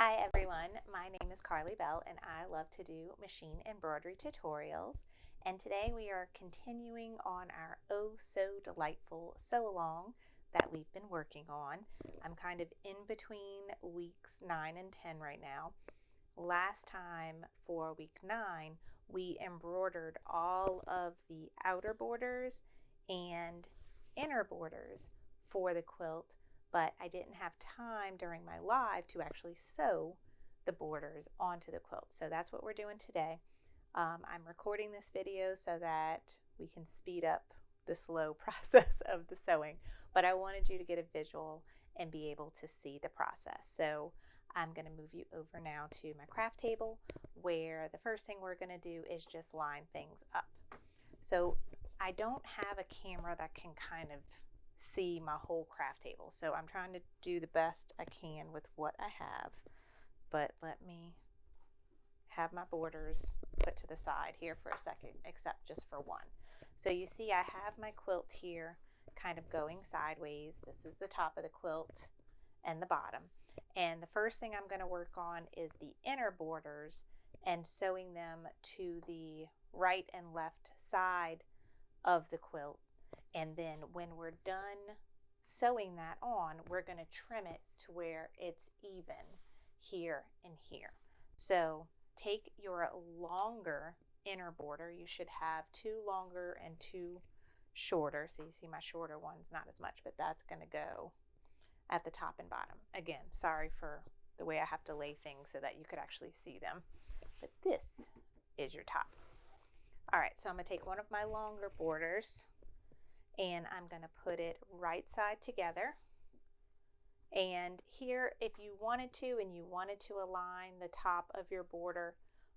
Hi everyone, my name is Carly Bell and I love to do machine embroidery tutorials, and today we are continuing on our oh so delightful sew along that we've been working on. I'm kind of in between weeks 9 and 10 right now. Last time for week 9 we embroidered all of the outer borders and inner borders for the quilt, but I didn't have time during my live to actually sew the borders onto the quilt. So that's what we're doing today. I'm recording this video so that we can speed up the slow process of the sewing, but I wanted you to get a visual and be able to see the process. So I'm going to move you over now to my craft table, where the first thing we're going to do is just line things up. So I don't have a camera that can kind of see my whole craft table, so I'm trying to do the best I can with what I have, but let me have my borders put to the side here for a second, except just for one. So you see I have my quilt here kind of going sideways. This is the top of the quilt and the bottom, and the first thing I'm going to work on is the inner borders and sewing them to the right and left side of the quilt. And then when we're done sewing that on, we're going to trim it to where it's even here and here. So take your longer inner border. You should have 2 longer and 2 shorter. So you see my shorter one's not as much, but that's going to go at the top and bottom. Again, sorry for the way I have to lay things so that you could actually see them, but this is your top. All right, so I'm going to take one of my longer borders and I'm going to put it right side together. And here, if you wanted to and you wanted to align the top of your border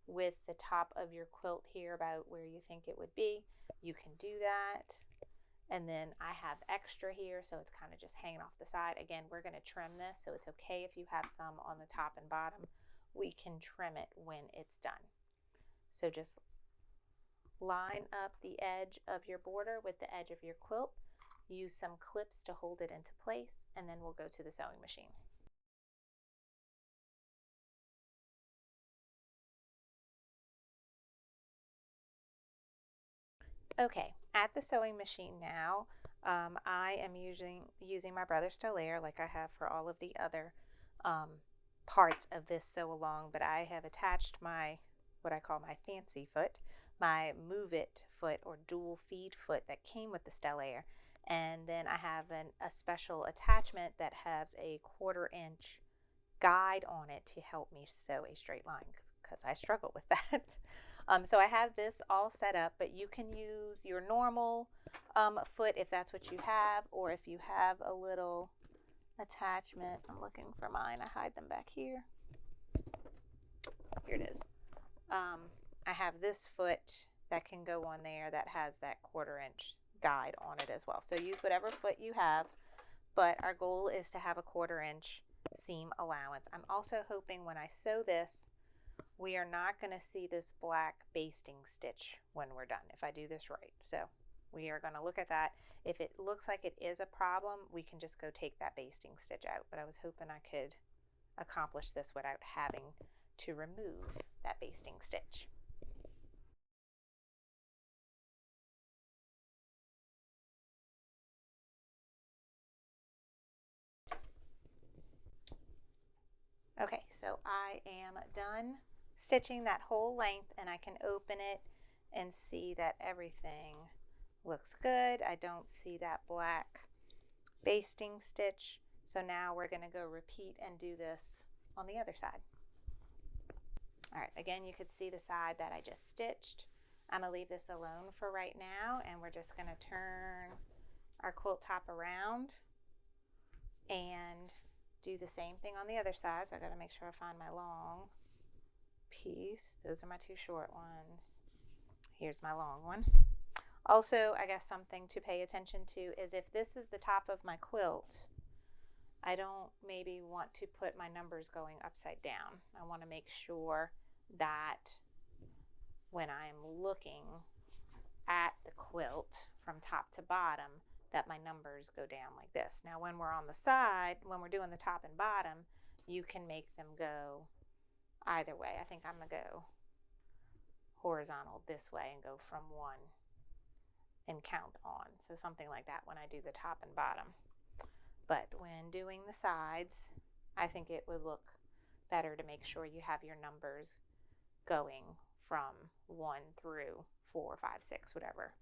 with the top of your quilt here about where you think it would be, you can do that. And then I have extra here, so it's kind of just hanging off the side. Again, we're going to trim this, so it's okay if you have some on the top and bottom. We can trim it when it's done. So just line up the edge of your border with the edge of your quilt. Use some clips to hold it into place, and then we'll go to the sewing machine. Okay, at the sewing machine now, I am using my brother's Stellaire like I have for all of the other parts of this sew along, but I have attached my, what I call my fancy foot, my move it foot or dual feed foot that came with the Stellaire, and then I have a special attachment that has a 1/4 inch guide on it to help me sew a straight line, because I struggle with that. So I have this all set up, but you can use your normal foot if that's what you have, or if you have a little attachment. I'm looking for mine. I hide them back here. Here it is. I have this foot that can go on there that has that 1/4 inch guide on it as well. So use whatever foot you have, but our goal is to have a 1/4 inch seam allowance. I'm also hoping when I sew this, we are not going to see this black basting stitch when we're done, if I do this right. So we are going to look at that. If it looks like it is a problem, we can just go take that basting stitch out, but I was hoping I could accomplish this without having to remove that basting stitch. Okay, so I am done stitching that whole length, and I can open it and see that everything looks good. I don't see that black basting stitch. So now we're going to go repeat and do this on the other side. All right, again, you could see the side that I just stitched. I'm going to leave this alone for right now, and we're just going to turn our quilt top around and do the same thing on the other side. So I got to make sure I find my long piece. Those are my 2 short ones. Here's my long one. Also, I guess something to pay attention to is if this is the top of my quilt, I don't maybe want to put my numbers going upside down. I want to make sure that when I'm looking at the quilt from top to bottom, that my numbers go down like this. Now when we're on the side, when we're doing the top and bottom, you can make them go either way. I think I'm going to go horizontal this way and go from 1 and count on. So something like that when I do the top and bottom. But when doing the sides, I think it would look better to make sure you have your numbers going from 1 through 4, 5, 6, whatever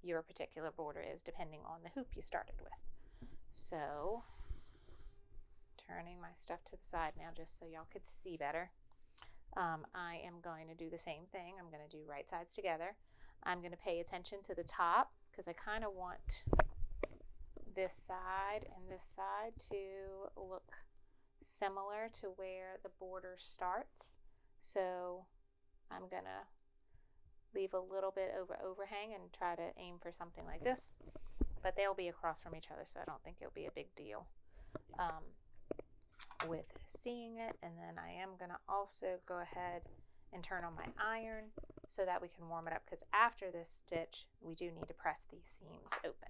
your particular border is, depending on the hoop you started with. So turning my stuff to the side now just so y'all could see better. I am going to do the same thing. I'm going to do right sides together. I'm going to pay attention to the top because I kind of want this side and this side to look similar to where the border starts. So I'm going to leave a little bit overhang and try to aim for something like this, but they'll be across from each other, so I don't think it'll be a big deal with seeing it. And then I am going to also go ahead and turn on my iron so that we can warm it up, because after this stitch we do need to press these seams open.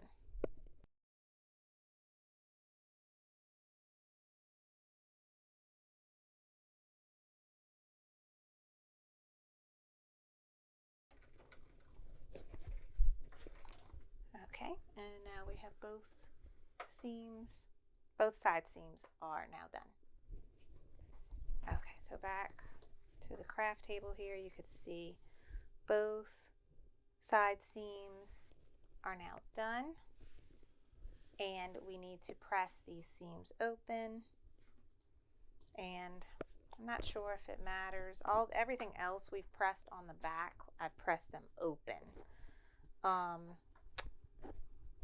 Okay, and now we have both side seams are now done. Okay, so back to the craft table here, you could see both side seams are now done, and we need to press these seams open. And I'm not sure if it matters. Everything else we've pressed on the back, I've pressed them open.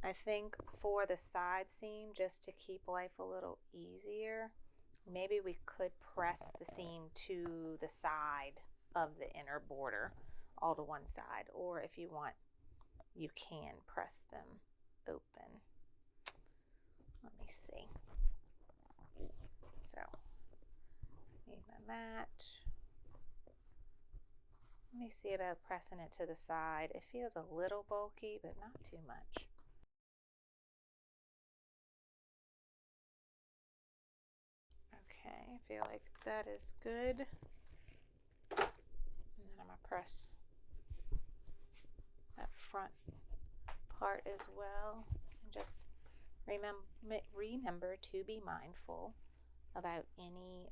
I think for the side seam, just to keep life a little easier, maybe we could press the seam to the side of the inner border, all to one side, or if you want, you can press them open. Let me see. So, need my mat. Let me see about pressing it to the side. It feels a little bulky, but not too much. Okay, I feel like that is good. And then I'm going to press that front part as well. And just remember to be mindful about any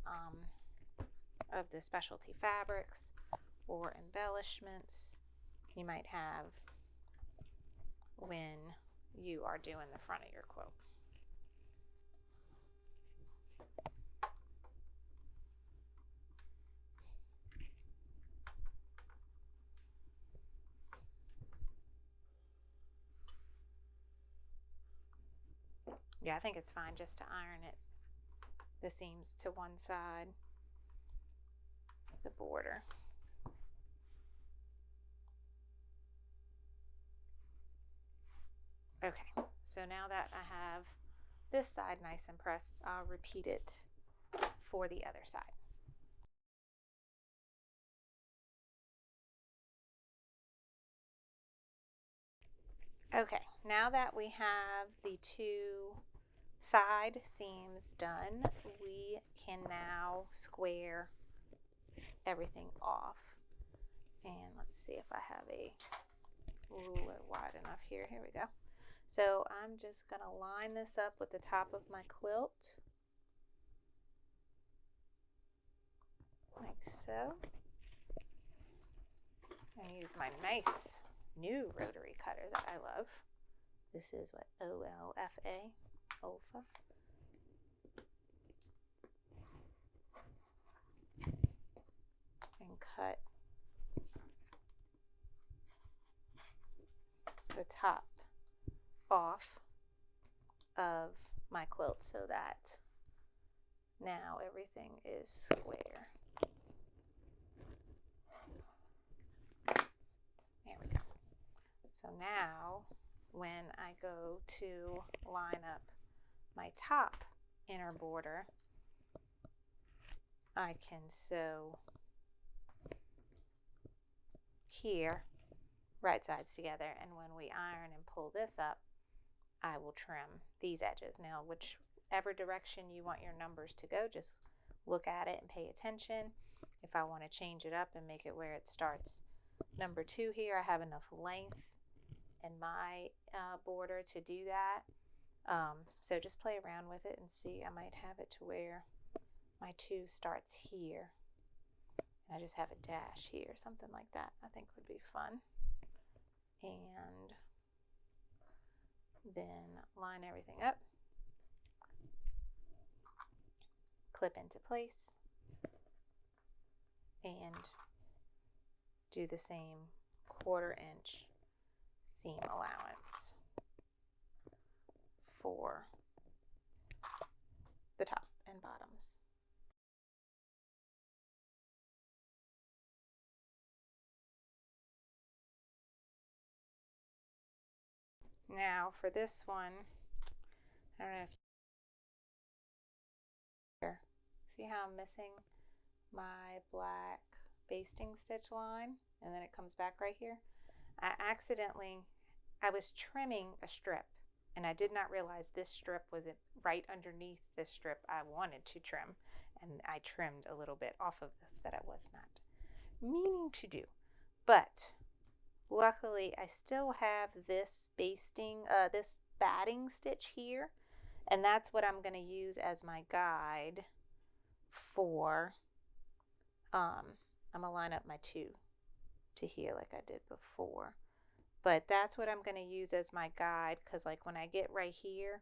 of the specialty fabrics or embellishments you might have when you are doing the front of your quilt. Yeah, I think it's fine just to iron it, the seams to one side, the border. Okay, so now that I have this side nice and pressed, I'll repeat it for the other side. Okay, now that we have the 2 side seams done, we can now square everything off. And let's see if I have a ruler wide enough here. Here we go. So I'm just going to line this up with the top of my quilt, like so, and use my nice new rotary cutter that I love. This is what, OLFA, Olfa. And cut the top off of my quilt so that now everything is square. There we go. So now when I go to line up my top inner border, I can sew here right sides together, and when we iron and pull this up, I will trim these edges. Now, which whichever direction you want your numbers to go, just look at it and pay attention. If I want to change it up and make it where it starts number 2 here, I have enough length in my border to do that. So just play around with it and see. I might have it to where my 2 starts here. I just have a dash here, something like that I think would be fun. And then line everything up, clip into place, and do the same 1/4 inch seam allowance for the top and bottoms. Now for this one, I don't know if you see how I'm missing my black basting stitch line, and then it comes back right here. I was trimming a strip, and I did not realize this strip was right underneath this strip I wanted to trim, and I trimmed a little bit off of this that I was not meaning to do. But luckily I still have this basting, this batting stitch here, and that's what I'm going to use as my guide for, I'm going to line up my 2 to here like I did before. But that's what I'm going to use as my guide, because like when I get right here,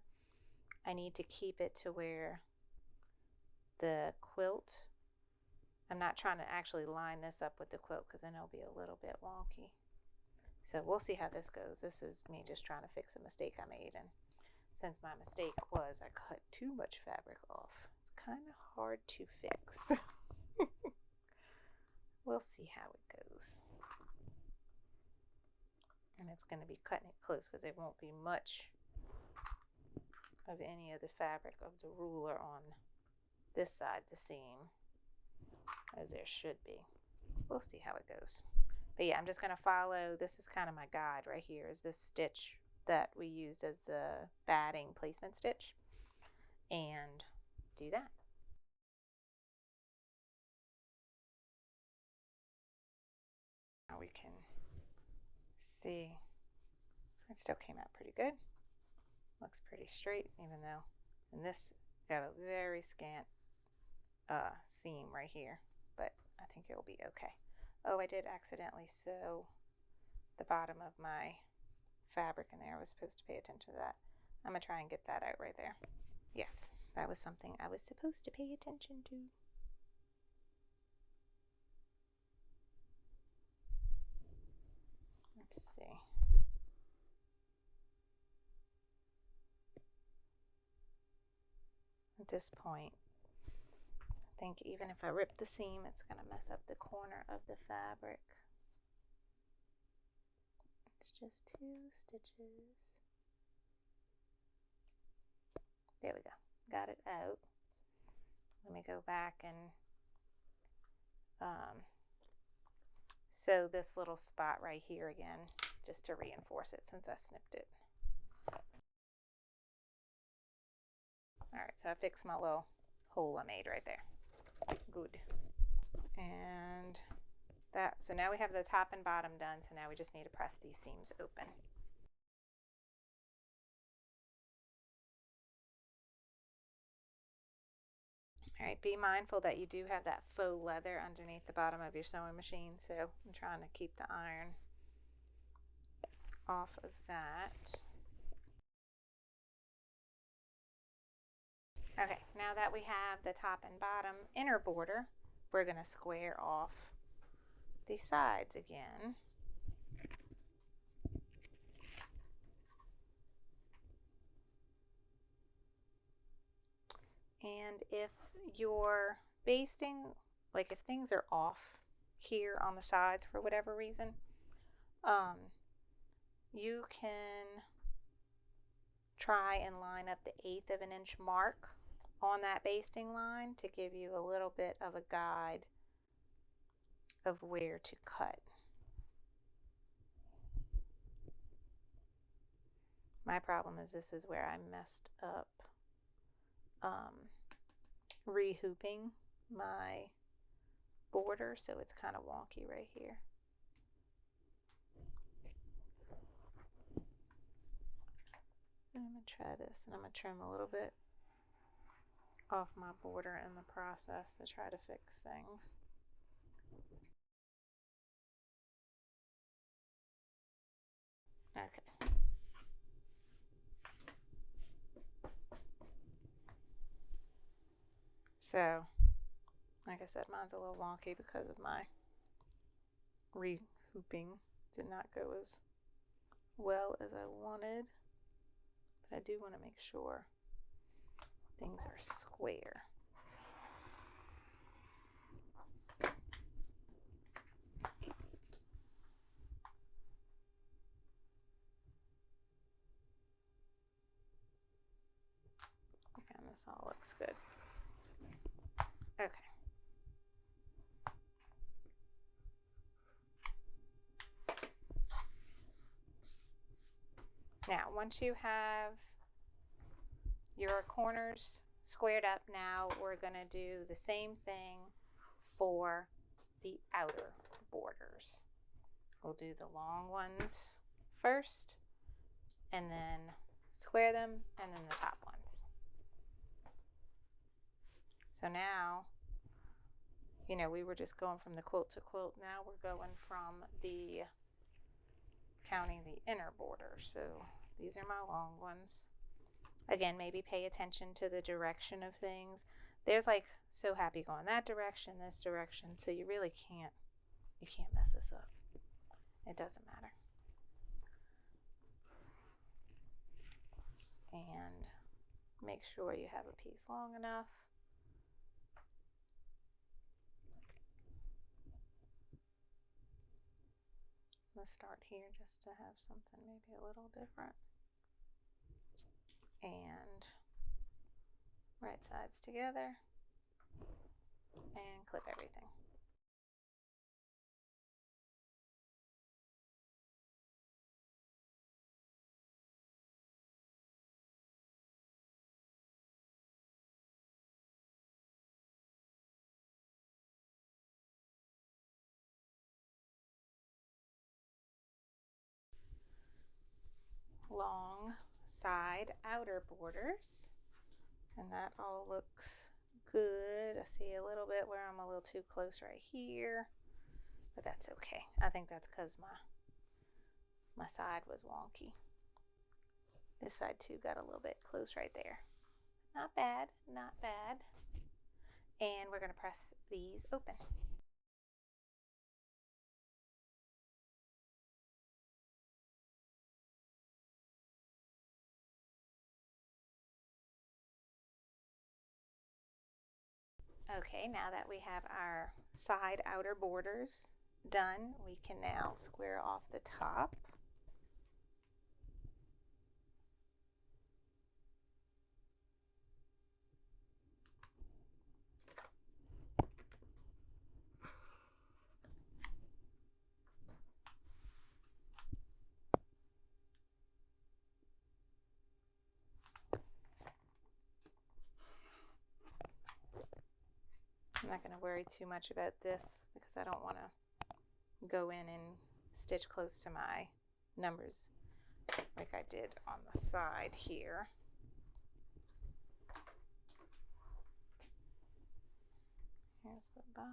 I need to keep it to where the quilt, I'm not trying to actually line this up with the quilt because then it'll be a little bit wonky. So we'll see how this goes. This is me just trying to fix a mistake I made, and since my mistake was I cut too much fabric off, it's kind of hard to fix. We'll see how it goes. And it's going to be cutting it close because there won't be much of any of the fabric of the ruler on this side, the seam, as there should be. We'll see how it goes. But yeah, I'm just going to follow, this is kind of my guide right here, is this stitch that we used as the batting placement stitch, and do that. Now we can see it still came out pretty good. Looks pretty straight, even though, and this got a very scant seam right here, but I think it will be okay. Oh, I did accidentally sew the bottom of my fabric in there. I was supposed to pay attention to that. I'm gonna try and get that out right there. Yes, that was something I was supposed to pay attention to. Let's see. At this point, I think even if I rip the seam, it's going to mess up the corner of the fabric. It's just 2 stitches. There we go. Got it out. Let me go back and sew this little spot right here again, just to reinforce it since I snipped it. Alright, so I fixed my little hole I made right there. Good. And that, so now we have the top and bottom done, so now we just need to press these seams open. Alright, be mindful that you do have that faux leather underneath the bottom of your sewing machine, so I'm trying to keep the iron off of that. Okay, now that we have the top and bottom inner border, we're going to square off the sides again. And if you're basting, like if things are off here on the sides for whatever reason, you can try and line up the 1/8 of an inch mark on that basting line to give you a little bit of a guide of where to cut. My problem is this is where I messed up re-hooping my border, so it's kind of wonky right here. And I'm going to try this, and I'm going to trim a little bit off my border in the process to try to fix things. Okay. So, like I said, mine's a little wonky because of my re-hooping. Did not go as well as I wanted, but I do want to make sure things are square. And this all looks good. Okay. Now, once you have your corners squared up, now we're going to do the same thing for the outer borders. We'll do the long ones first, and then square them, and then the top ones. So now, you know, we were just going from the quilt to quilt. Now we're going from the counting the inner border. So these are my long ones. Again, maybe pay attention to the direction of things. There's like so happy going that direction, this direction, so you really can't mess this up. It doesn't matter. And make sure you have a piece long enough. Let's start here just to have something maybe a little different. And right sides together and clip everything. Long side outer borders, and that all looks good. I see a little bit where I'm a little too close right here, but that's okay. I think that's because my side was wonky. This side too got a little bit close right there. Not bad, not bad. And we're going to press these open. Okay, now that we have our side outer borders done, we can now square off the top. I'm not going to worry too much about this because I don't want to go in and stitch close to my numbers like I did on the side here. Here's the bottom.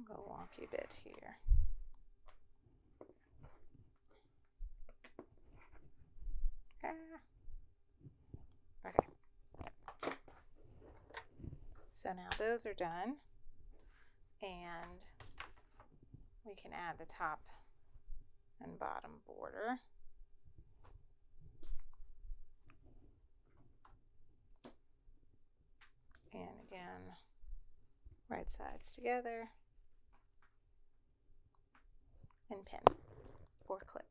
A little wonky bit here. Okay. So now those are done, and we can add the top and bottom border. And again, right sides together, and pin or clip.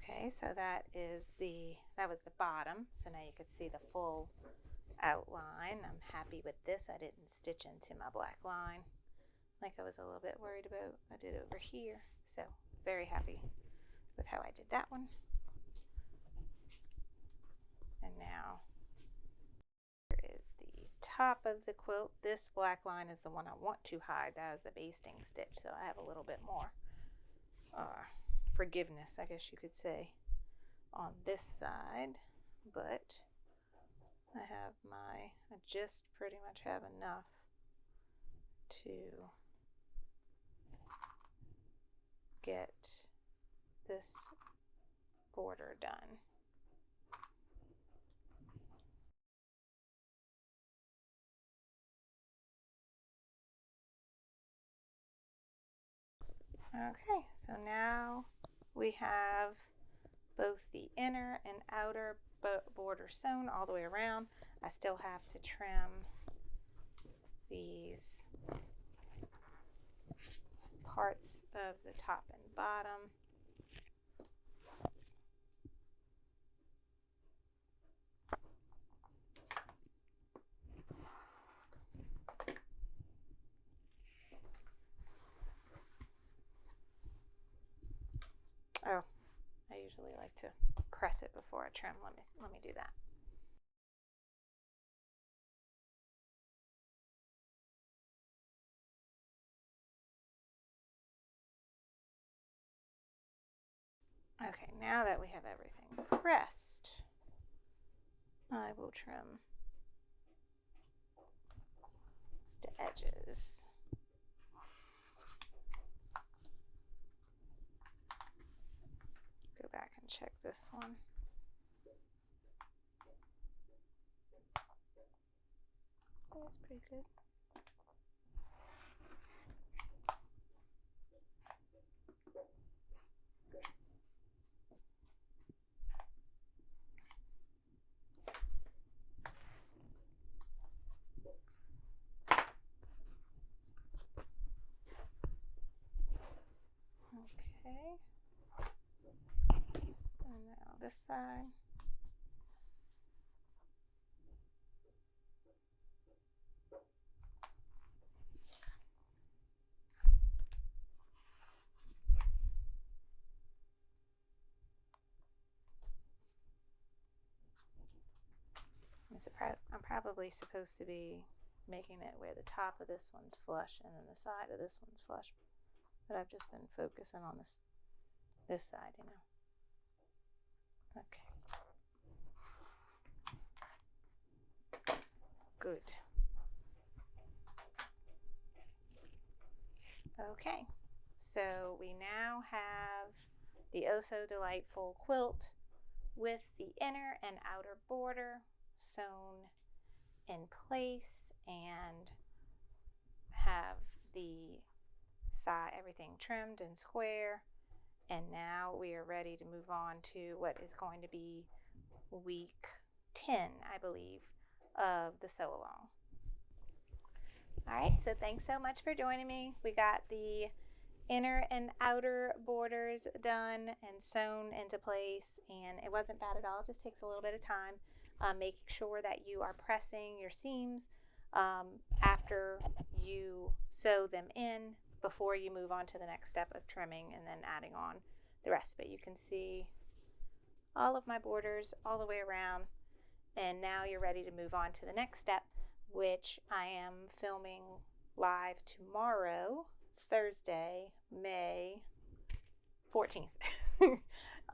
Okay, so that was the bottom. So now you could see the full outline. I'm happy with this. I didn't stitch into my black line like I was a little bit worried about. I did over here. So very happy with how I did that one. And now here is the top of the quilt. This black line is the one I want to hide. That is the basting stitch. So I have a little bit more forgiveness, I guess you could say, on this side, but I just pretty much have enough to get this border done. Okay, so now we have both the inner and outer border sewn all the way around. I still have to trim these parts of the top and bottom. Oh, I usually like to press it before I trim. Let me do that. Okay, now that we have everything pressed, I will trim the edges. Go back and check this one. That's pretty good. Okay. And now this side. I'm probably supposed to be making it where the top of this one's flush and then the side of this one's flush, but I've just been focusing on this side, you know. Okay. Good. Okay, so we now have the Oh So Delightful quilt with the inner and outer border sewn in place and have the side everything trimmed and square. And now we are ready to move on to what is going to be week 10, I believe, of the sew along. All right, so thanks so much for joining me. We got the inner and outer borders done and sewn into place, and it wasn't bad at all. It just takes a little bit of time. Making sure that you are pressing your seams after you sew them in before you move on to the next step of trimming and then adding on the rest. But you can see all of my borders all the way around, and now you're ready to move on to the next step, which I am filming live tomorrow, Thursday, May 14th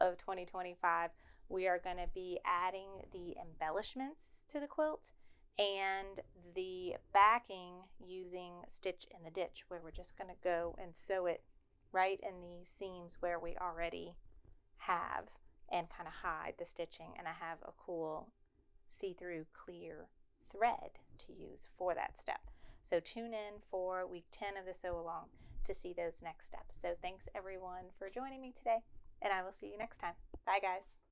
of 2025. We are going to be adding the embellishments to the quilt and the backing using Stitch in the Ditch, where we're just going to go and sew it right in the seams where we already have and kind of hide the stitching. And I have a cool see-through clear thread to use for that step. So tune in for week 10 of the sew along. to see those next steps. So thanks everyone for joining me today, and I will see you next time. Bye guys.